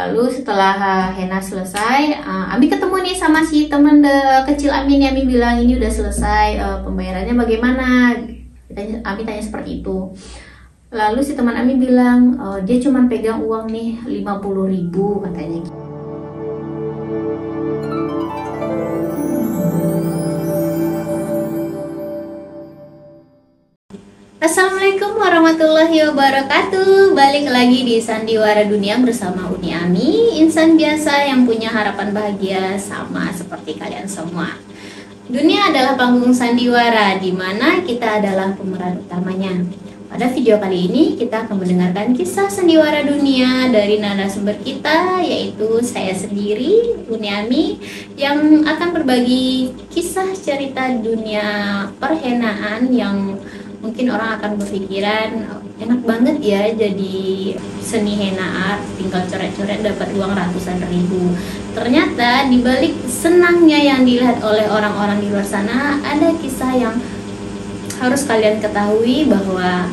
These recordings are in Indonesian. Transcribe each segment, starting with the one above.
Lalu setelah henna selesai, Ami ketemu nih sama si temen kecil Ami nih. Ami bilang ini udah selesai, pembayarannya bagaimana? Ami tanya seperti itu. Lalu si teman Ami bilang dia cuma pegang uang nih 50.000 katanya. Assalamualaikum warahmatullahi wabarakatuh. Balik lagi di Sandiwara Dunia bersama Uni Ami, insan biasa yang punya harapan bahagia sama seperti kalian semua. Dunia adalah panggung sandiwara di mana kita adalah pemeran utamanya. Pada video kali ini kita akan mendengarkan kisah sandiwara dunia dari narasumber kita, yaitu saya sendiri, Uni Ami, yang akan berbagi kisah cerita dunia perhenaan yang mungkin orang akan berpikiran enak banget ya jadi seni henna art, tinggal coret-coret dapat uang ratusan ribu. Ternyata dibalik senangnya yang dilihat oleh orang-orang di luar sana ada kisah yang harus kalian ketahui, bahwa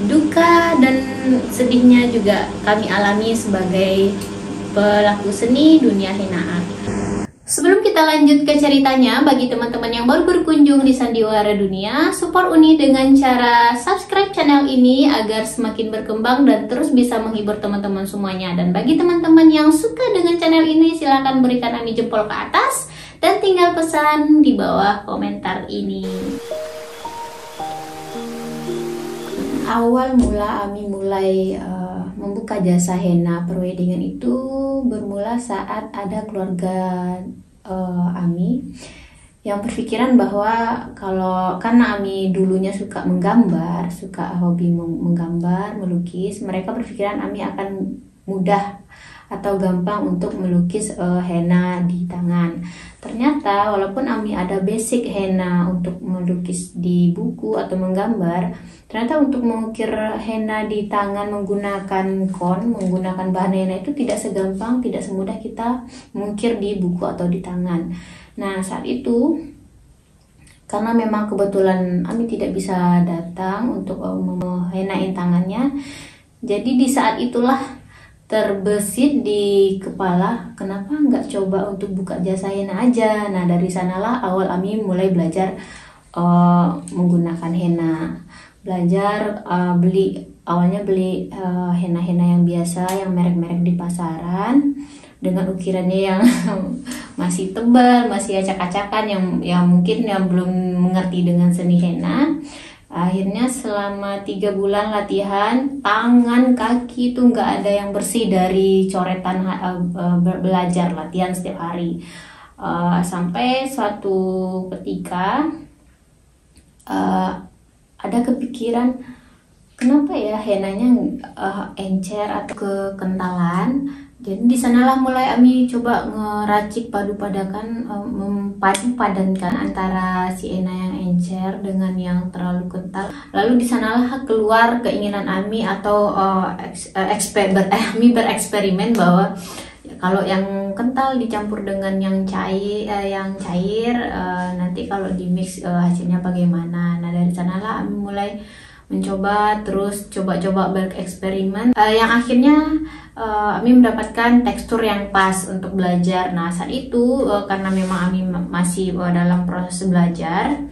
duka dan sedihnya juga kami alami sebagai pelaku seni dunia henna art. Sebelum kita lanjut ke ceritanya, bagi teman-teman yang baru berkunjung di Sandiwara Dunia, support Uni dengan cara subscribe channel ini agar semakin berkembang dan terus bisa menghibur teman-teman semuanya. Dan bagi teman-teman yang suka dengan channel ini, silahkan berikan Ami jempol ke atas dan tinggal pesan di bawah komentar ini. Awal mula Ami mulai membuka jasa henna perwedingan itu bermula saat ada keluarga Ami yang berpikiran bahwa karena Ami dulunya suka menggambar, suka hobi menggambar, melukis, mereka berpikiran Ami akan mudah atau gampang untuk melukis henna di tangan. Ternyata walaupun Ami ada basic henna untuk melukis di buku atau menggambar, ternyata untuk mengukir henna di tangan menggunakan menggunakan bahan henna itu tidak segampang, tidak semudah kita mengukir di buku atau di tangan. Nah, saat itu karena memang kebetulan Ami tidak bisa datang untuk menghennain tangannya, jadi di saat itulah terbesit di kepala, kenapa nggak coba untuk buka jasa henna aja. Nah, dari sanalah awal Ami mulai belajar menggunakan henna. Belajar awalnya beli henna-henna yang biasa, yang merek-merek di pasaran, dengan ukirannya yang masih tebal, masih acak-acakan, yang mungkin yang belum mengerti dengan seni henna. Akhirnya selama 3 bulan latihan, tangan, kaki itu nggak ada yang bersih dari coretan, belajar latihan setiap hari. Sampai suatu ketika ada kepikiran, kenapa ya hennanya encer atau kekentalan. Jadi di sanalah mulai Ami coba ngeracik padu-padankan, mempadu-padankan antara si henna yang encer dengan yang terlalu kental. Lalu di sanalah keluar keinginan Ami atau Ami bereksperimen bahwa kalau yang kental dicampur dengan yang cair, nanti kalau di mix hasilnya bagaimana. Nah, dari sanalah Ami mulai mencoba, terus coba-coba bereksperimen, yang akhirnya Ami mendapatkan tekstur yang pas untuk belajar. Nah, saat itu karena memang Ami masih dalam proses belajar,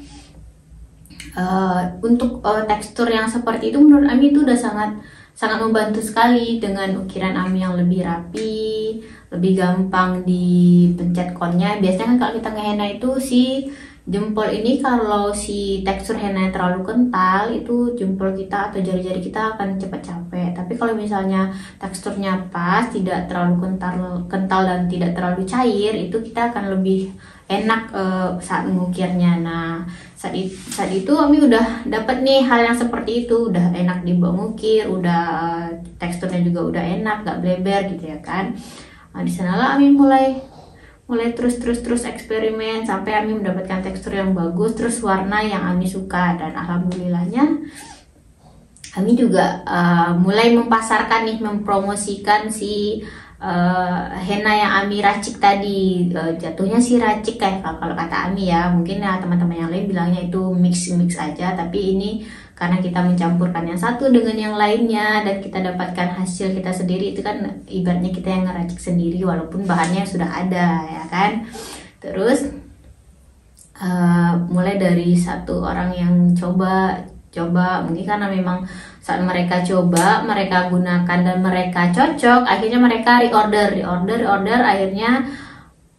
untuk tekstur yang seperti itu menurut Ami itu udah sangat membantu sekali dengan ukiran Ami yang lebih rapi, lebih gampang dipencet konnya. Biasanya kan kalau kita ngehenna itu si jempol ini, kalau si tekstur henna terlalu kental, itu jempol kita atau jari-jari kita akan cepat capek. Tapi kalau misalnya teksturnya pas, tidak terlalu kental dan tidak terlalu cair, itu kita akan lebih enak saat mengukirnya. Nah, saat itu Ami udah dapat nih hal yang seperti itu, udah enak dibawa ngukir, udah teksturnya juga udah enak, gak bleber gitu ya kan. Nah, di sanalah Ami mulai terus eksperimen sampai Ami mendapatkan tekstur yang bagus, terus warna yang Ami suka. Dan alhamdulillahnya Ami juga mulai mempasarkan nih, mempromosikan si henna yang Ami racik tadi. Jatuhnya sih racik kayak kalau kata Ami ya, mungkin ya teman-teman yang lain bilangnya itu mix aja, tapi ini karena kita mencampurkan yang satu dengan yang lainnya dan kita dapatkan hasil kita sendiri, itu kan ibaratnya kita yang ngeracik sendiri walaupun bahannya sudah ada, ya kan. Terus mulai dari satu orang yang coba mungkin karena memang saat mereka coba, mereka gunakan dan mereka cocok, akhirnya mereka reorder, akhirnya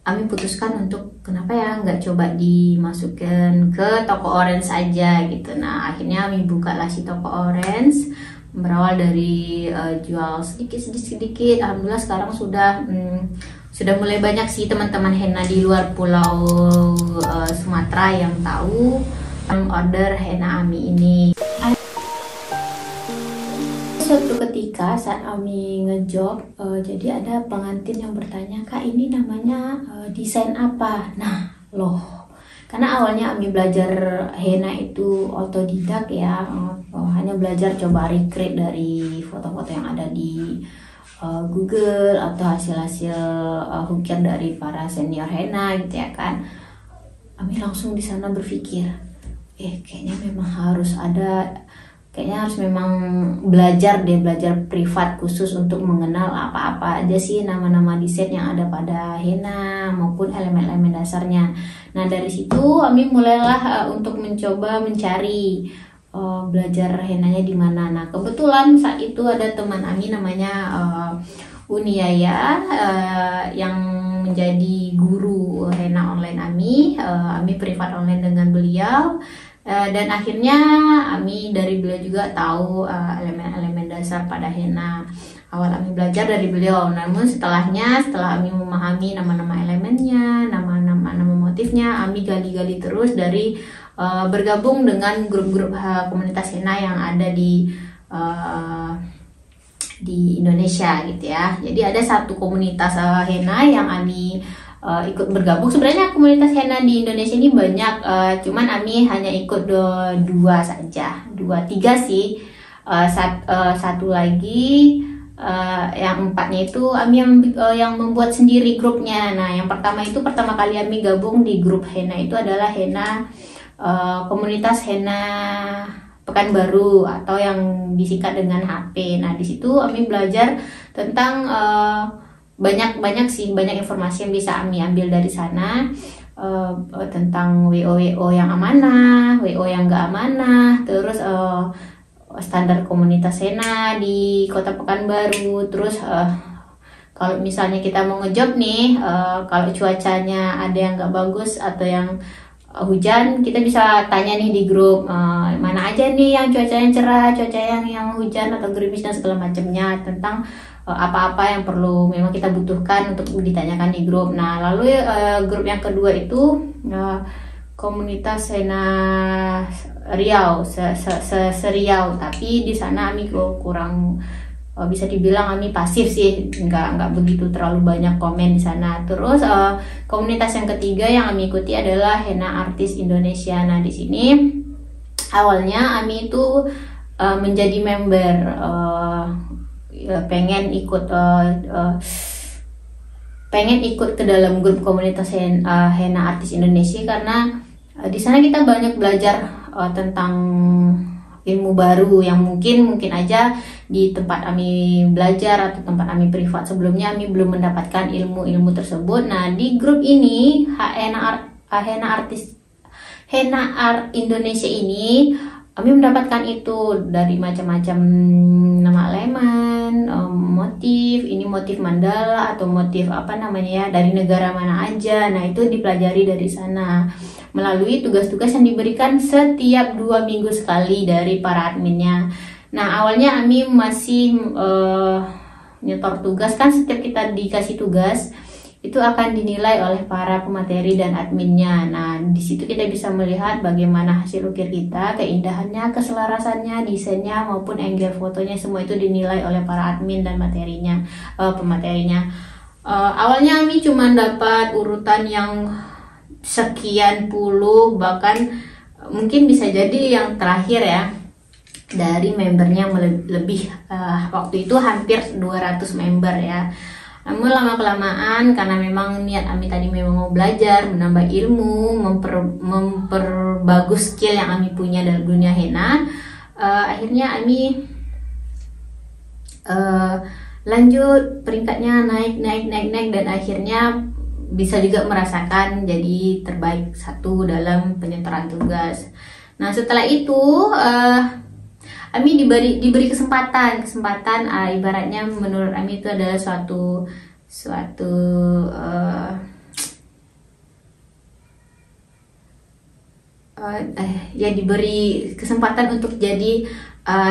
kami putuskan untuk kenapa ya nggak coba dimasukkan ke toko orange saja gitu. Nah akhirnya kami bukalah si toko orange, berawal dari jual sedikit. Alhamdulillah sekarang sudah mulai banyak sih teman-teman henna di luar pulau Sumatera yang tahu order henna Ami ini. Suatu ketika saat Ami ngejob, jadi ada pengantin yang bertanya, "Kak, ini namanya desain apa?" Nah, loh, karena awalnya Ami belajar henna itu otodidak ya, hanya belajar coba recreate dari foto-foto yang ada di Google atau hasil-hasil hukian dari para senior henna gitu ya kan. Ami langsung di sana berpikir, kayaknya memang harus memang belajar privat khusus untuk mengenal apa-apa aja sih nama-nama desain yang ada pada henna maupun elemen-elemen dasarnya. Nah dari situ Ami mulailah untuk mencoba mencari belajar hennanya di mana. Nah kebetulan saat itu ada teman Ami namanya Uniaya yang menjadi guru henna online Ami. Ami privat online dengan beliau. Dan akhirnya Ami dari beliau juga tahu elemen-elemen dasar pada henna. Awal Ami belajar dari beliau, namun setelah Ami memahami nama-nama elemennya, nama motifnya, Ami gali-gali terus dari bergabung dengan grup-grup komunitas henna yang ada di Indonesia gitu ya. Jadi ada satu komunitas henna yang Ami ikut bergabung. Sebenarnya komunitas henna di Indonesia ini banyak, cuman Ami hanya ikut dua saja, 2-3 sih. Satu lagi yang empatnya itu Ami yang membuat sendiri grupnya. Nah yang pertama kali Ami gabung di grup henna itu adalah henna komunitas henna Pekanbaru atau yang disingkat dengan HP. Nah di situ Ami belajar tentang banyak informasi yang bisa Ami ambil dari sana, tentang WO yang amanah, WO yang gak amanah, terus standar komunitas henna di Kota Pekanbaru. Terus kalau misalnya kita mau ngejob nih, kalau cuacanya ada yang gak bagus atau yang hujan, kita bisa tanya nih di grup, mana aja nih yang cuacanya cerah, cuaca yang hujan atau gerimis dan segala macamnya, tentang apa-apa yang perlu memang kita butuhkan untuk ditanyakan di grup. Nah lalu grup yang kedua itu komunitas henna Riau, Seriau, tapi di sana Ami kurang bisa dibilang Ami pasif sih, nggak begitu terlalu banyak komen di sana. Terus komunitas yang ketiga yang Ami ikuti adalah henna artis Indonesia. Nah di sini awalnya Ami itu menjadi member, pengen ikut ke dalam grup komunitas henna artis Indonesia karena di sana kita banyak belajar tentang ilmu baru yang mungkin aja di tempat Ami belajar atau tempat Ami privat sebelumnya Ami belum mendapatkan ilmu tersebut. Nah di grup ini henna art Indonesia ini Ami mendapatkan itu dari macam-macam nama elemen, motif, ini motif mandala atau motif apa namanya ya, dari negara mana aja. Nah itu dipelajari dari sana melalui tugas-tugas yang diberikan setiap 2 minggu sekali dari para adminnya. Nah awalnya Ami masih nyetor tugas, kan setiap kita dikasih tugas itu akan dinilai oleh para pemateri dan adminnya. Nah di situ kita bisa melihat bagaimana hasil ukir kita, keindahannya, keselarasannya, desainnya maupun angle fotonya, semua itu dinilai oleh para admin dan pematerinya. Awalnya Ami cuma dapat urutan yang sekian puluh, bahkan mungkin bisa jadi yang terakhir ya dari membernya lebih, waktu itu hampir 200 member ya. Namun lama-kelamaan karena memang niat Ami tadi memang mau belajar, menambah ilmu, memperbagus skill yang Ami punya dalam dunia henna, Akhirnya Ami lanjut peringkatnya, naik dan akhirnya bisa juga merasakan jadi terbaik satu dalam penyetoran tugas. Nah setelah itu Ami diberi kesempatan ibaratnya menurut Ami itu adalah suatu ya diberi kesempatan untuk jadi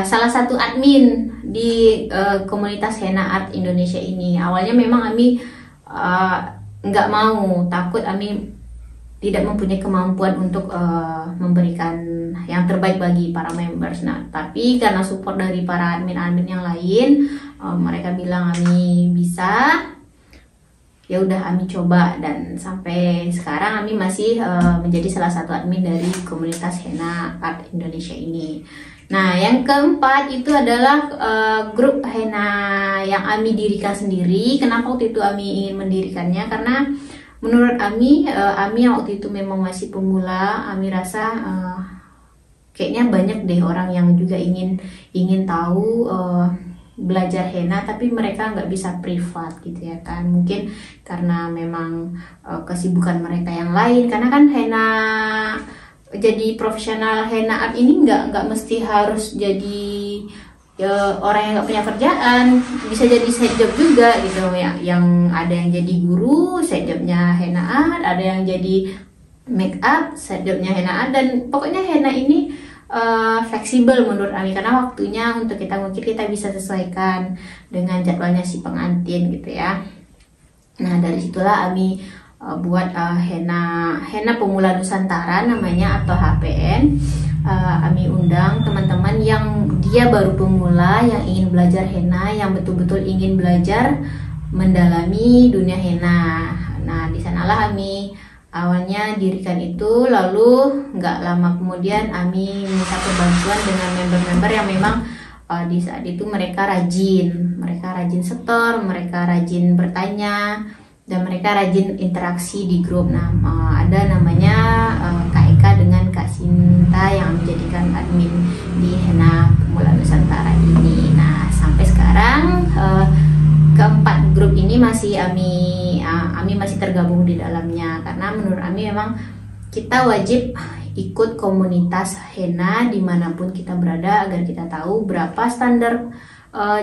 salah satu admin di komunitas Henna Art Indonesia ini. Awalnya memang Ami nggak mau, takut Ami tidak mempunyai kemampuan untuk memberikan yang terbaik bagi para members. Nah, tapi karena support dari para admin-admin yang lain, mereka bilang Ami bisa. Ya udah Ami coba, dan sampai sekarang Ami masih menjadi salah satu admin dari komunitas Henna Art Indonesia ini. Nah, yang keempat itu adalah grup henna yang Ami dirikan sendiri. Kenapa waktu itu Ami ingin mendirikannya? Karena menurut Ami, Ami waktu itu memang masih pemula. Ami rasa kayaknya banyak deh orang yang juga ingin tahu belajar henna, tapi mereka nggak bisa privat gitu ya kan. Mungkin karena memang kesibukan mereka yang lain. Karena kan henna, jadi profesional henna art ini nggak mesti harus jadi orang yang nggak punya kerjaan, bisa jadi side job juga gitu ya. Yang ada yang jadi guru, side jobnya henna art, ada yang jadi make up, side jobnya henna art, dan pokoknya henna ini fleksibel menurut Ami, karena waktunya untuk kita ngukir kita bisa sesuaikan dengan jadwalnya si pengantin gitu ya. Nah dari situlah Ami buat henna pemula Nusantara namanya, atau HPN. Ami undang teman-teman yang dia baru pemula, yang ingin belajar henna, yang betul-betul ingin belajar mendalami dunia henna. Nah di sanalah Ami awalnya dirikan itu, lalu nggak lama kemudian Ami minta bantuan dengan member-member yang memang di saat itu mereka rajin setor, mereka rajin bertanya, dan mereka rajin interaksi di grup. Nah ada namanya Kak Eka dengan Kak Sinta yang menjadikan admin di Henna Pemula Nusantara ini. Nah sampai sekarang keempat grup ini masih Ami masih tergabung di dalamnya, karena menurut Ami memang kita wajib ikut komunitas henna dimanapun kita berada, agar kita tahu berapa standar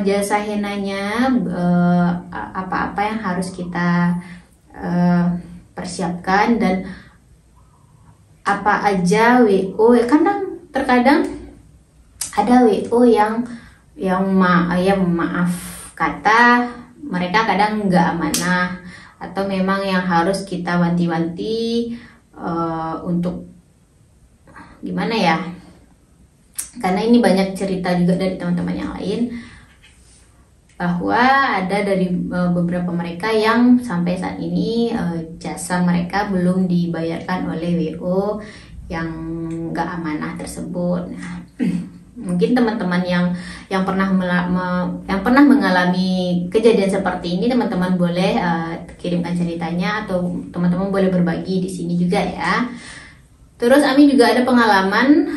jasa hennanya, apa-apa yang harus kita persiapkan, dan apa aja WO. Terkadang ada WO yang maaf kata, mereka kadang nggak amanah, atau memang yang harus kita wanti-wanti untuk gimana ya, karena ini banyak cerita juga dari teman-teman yang lain bahwa ada dari beberapa mereka yang sampai saat ini jasa mereka belum dibayarkan oleh WO yang nggak amanah tersebut. Nah, mungkin teman-teman yang pernah mengalami kejadian seperti ini, teman-teman boleh kirimkan ceritanya, atau teman-teman boleh berbagi di sini juga ya. Terus Ami juga ada pengalaman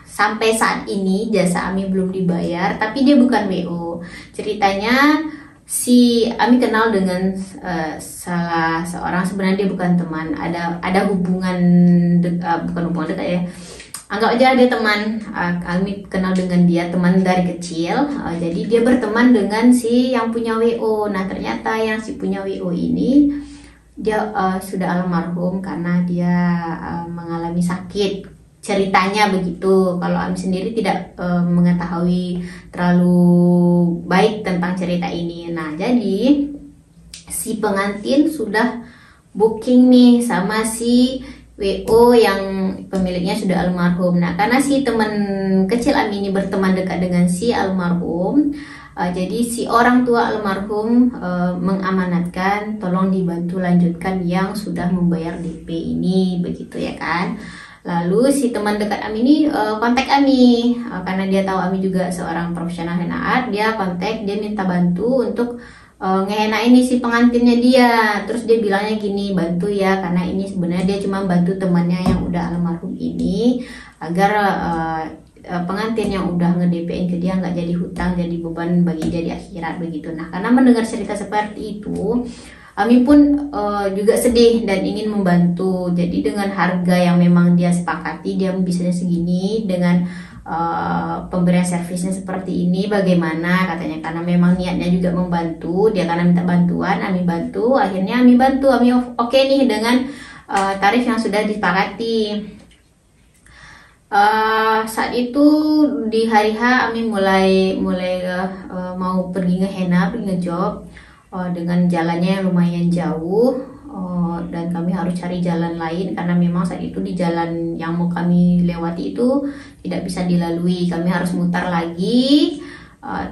sampai saat ini jasa Ami belum dibayar, tapi dia bukan WO. Ceritanya Ami kenal dengan salah seorang, sebenarnya dia bukan teman, ada hubungan bukan hubungan dekat ya. Anggap aja dia teman, Ami kenal dengan dia teman dari kecil. Jadi dia berteman dengan si yang punya WO. Nah ternyata yang si punya WO ini dia sudah almarhum karena dia mengalami sakit. Ceritanya begitu. Kalau Ami sendiri tidak mengetahui terlalu baik tentang cerita ini. Nah jadi si pengantin sudah booking nih sama si WO yang pemiliknya sudah almarhum. Nah karena si teman kecil Ami ini berteman dekat dengan si almarhum, jadi si orang tua almarhum mengamanatkan tolong dibantu lanjutkan yang sudah membayar DP ini, begitu ya kan. Lalu si teman dekat Ami ini kontak Ami, karena dia tahu Ami juga seorang profesional henna art. Dia kontak, dia minta bantu untuk ngehenna ini si pengantinnya dia. Terus dia bilangnya gini, bantu ya, karena ini sebenarnya dia cuma bantu temannya yang udah almarhum ini agar pengantin yang udah nge-DP-in ke dia nggak jadi hutang, jadi beban bagi dia di akhirat begitu. Nah, karena mendengar cerita seperti itu, Ami pun juga sedih dan ingin membantu. Jadi dengan harga yang memang dia sepakati, dia bisanya segini, dengan pemberian servisnya seperti ini, bagaimana katanya, karena memang niatnya juga membantu dia, karena minta bantuan, Ami bantu. Akhirnya Ami bantu, Ami oke nih dengan tarif yang sudah disepakati. Saat itu di hari H Ami mulai mau pergi ngehenna, pergi ngejob, dengan jalannya yang lumayan jauh, dan kami harus cari jalan lain karena memang saat itu di jalan yang mau kami lewati itu tidak bisa dilalui, kami harus mutar lagi.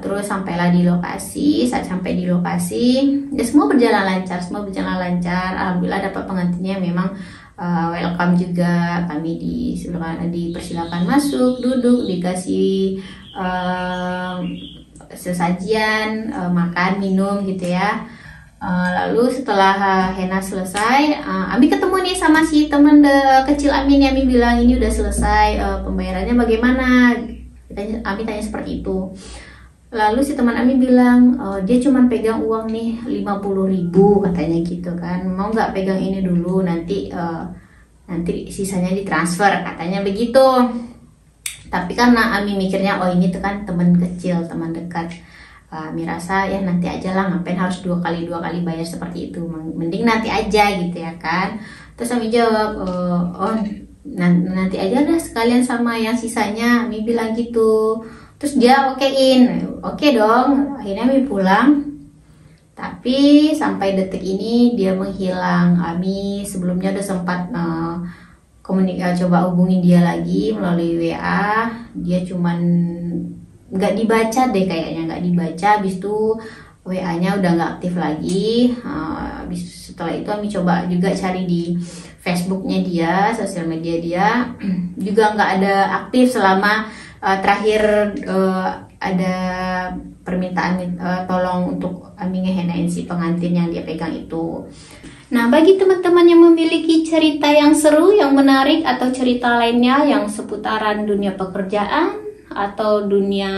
Terus sampailah di lokasi. Saat sampai di lokasi, ya semua berjalan lancar, alhamdulillah dapat pengantinnya memang welcome juga. Kami dipersilakan masuk, duduk, dikasih sesajian, makan, minum gitu ya. Lalu setelah henna selesai, Ami ketemu nih sama si teman kecil Ami nih. Ami bilang ini udah selesai, pembayarannya bagaimana? Ami tanya seperti itu. Lalu si teman Ami bilang, dia cuma pegang uang nih 50.000 katanya gitu kan. Mau nggak pegang ini dulu, nanti sisanya ditransfer katanya begitu. Tapi karena Ami mikirnya, oh ini tuh kan teman kecil, teman dekat, Ami rasa ya nanti aja lah, ngapain harus dua kali bayar seperti itu, mending nanti aja gitu ya kan. Terus Ami jawab, oh nanti aja dah sekalian sama yang sisanya, Ami bilang gitu. Terus dia okein, oke dong. Akhirnya Ami pulang. Tapi sampai detik ini dia menghilang. Ami sebelumnya udah sempat coba hubungin dia lagi melalui WA. Dia cuman nggak dibaca deh kayaknya, nggak dibaca. Habis itu WA-nya udah nggak aktif lagi. Setelah itu Ami coba juga cari di Facebooknya dia, sosial media dia, juga nggak ada aktif selama terakhir ada permintaan tolong untuk Ami ngehenain si pengantin yang dia pegang itu. Nah, bagi teman-teman yang memiliki cerita yang seru, yang menarik, atau cerita lainnya yang seputaran dunia pekerjaan atau dunia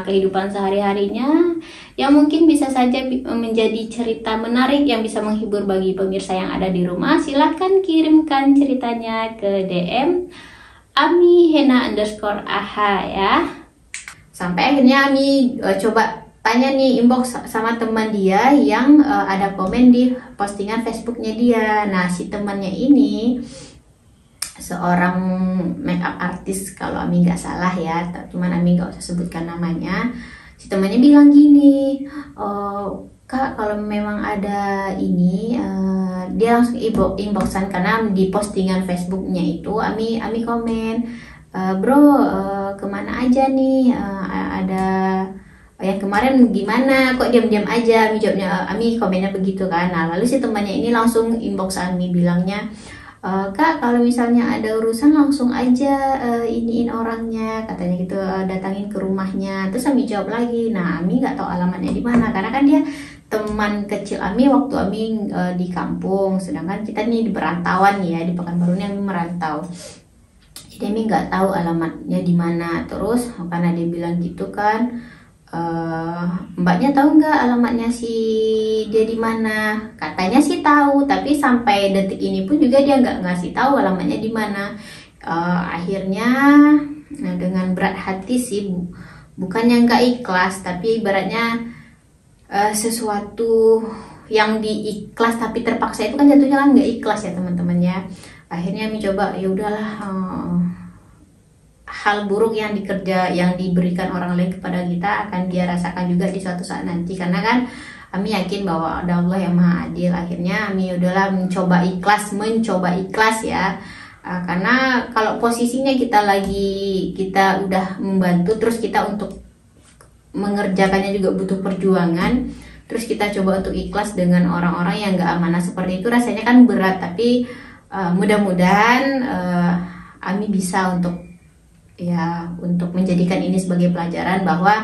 kehidupan sehari-harinya, yang mungkin bisa saja menjadi cerita menarik yang bisa menghibur bagi pemirsa yang ada di rumah, silahkan kirimkan ceritanya ke DM @ami_hena_aha ya. Sampai akhirnya Ami coba tanya nih, inbox sama teman dia yang ada komen di postingan Facebooknya dia. Nah, si temannya ini seorang makeup artist kalau Ami nggak salah ya, cuman Ami nggak usah sebutkan namanya. Si temannya bilang gini, Kak, kalau memang ada ini, dia langsung inboxan karena di postingan Facebooknya itu Ami komen, bro, kemana aja nih, ada yang kemarin gimana, kok diam-diam aja? Ami jawabnya, Ami komennya begitu kan. Nah, lalu si temannya ini langsung inbox Ami bilangnya, Kak, kalau misalnya ada urusan langsung aja iniin orangnya, katanya gitu, datangin ke rumahnya. Terus Ami jawab lagi, nah Ami nggak tahu alamatnya di mana, karena kan dia teman kecil Ami waktu Ami di kampung, sedangkan kita nih di perantauan ya, di Pekanbaru ini Ami merantau. Jadi Ami nggak tahu alamatnya di mana. Terus karena dia bilang gitu kan, Mbaknya tahu nggak alamatnya si dia di mana? Katanya sih tahu, tapi sampai detik ini pun juga dia nggak ngasih tahu alamatnya di mana. Akhirnya dengan berat hati sih, bukannya nggak ikhlas, tapi ibaratnya sesuatu yang diikhlas tapi terpaksa itu kan jatuhnya kan nggak ikhlas ya teman-teman ya. Akhirnya mencoba, ya udahlah, hal buruk yang diberikan orang lain kepada kita akan dia rasakan juga di suatu saat nanti, karena kan Ami yakin bahwa ada Allah yang maha adil. Akhirnya Ami udahlah mencoba ikhlas ya, karena kalau posisinya kita udah membantu, terus kita untuk mengerjakannya juga butuh perjuangan, terus kita coba untuk ikhlas dengan orang-orang yang gak amanah seperti itu, rasanya kan berat. Tapi mudah-mudahan Ami bisa untuk menjadikan ini sebagai pelajaran bahwa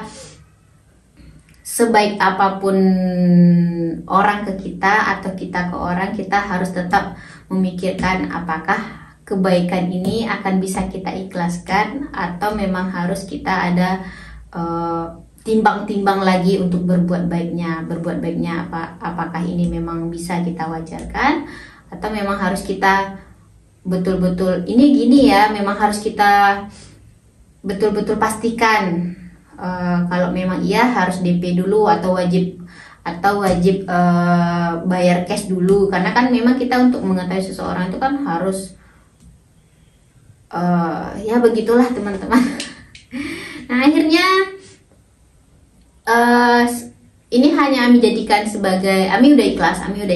sebaik apapun orang ke kita atau kita ke orang, kita harus tetap memikirkan apakah kebaikan ini akan bisa kita ikhlaskan, atau memang harus kita ada timbang-timbang lagi untuk berbuat baiknya apakah ini memang bisa kita wajarkan, atau memang harus kita betul-betul ini gini ya, memang harus kita betul-betul pastikan kalau memang iya harus DP dulu atau wajib bayar cash dulu, karena kan memang kita untuk mengetahui seseorang itu kan harus ya begitulah teman-teman. Nah akhirnya ini hanya Ami jadikan sebagai, Ami udah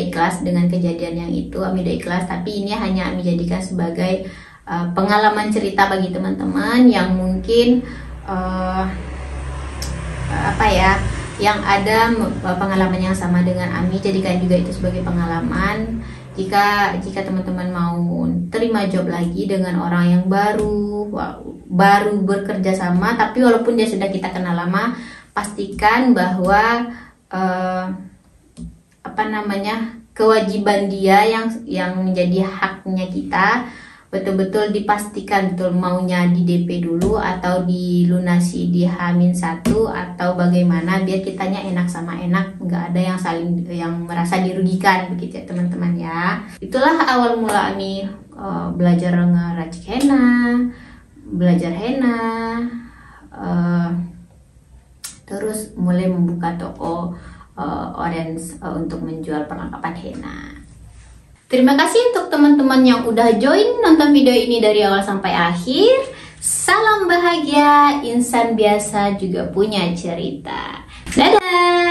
ikhlas dengan kejadian yang itu, Ami udah ikhlas, tapi ini hanya Ami jadikan sebagai pengalaman cerita bagi teman-teman yang mungkin yang ada pengalaman yang sama dengan Ami. Jadikan juga itu sebagai pengalaman jika teman-teman mau terima job lagi dengan orang yang baru bekerja sama, tapi walaupun dia sudah kita kenal lama, pastikan bahwa kewajiban dia yang menjadi haknya kita betul-betul dipastikan betul maunya di DP dulu atau dilunasi di H-1 atau bagaimana, biar kitanya enak sama enak, nggak ada yang merasa dirugikan begitu ya teman-teman ya. Itulah awal mula Ami belajar ngeracik henna, belajar henna, terus mulai membuka toko orange untuk menjual perlengkapan henna. Terima kasih untuk teman-teman yang udah join nonton video ini dari awal sampai akhir. Salam bahagia, insan biasa juga punya cerita. Dadah!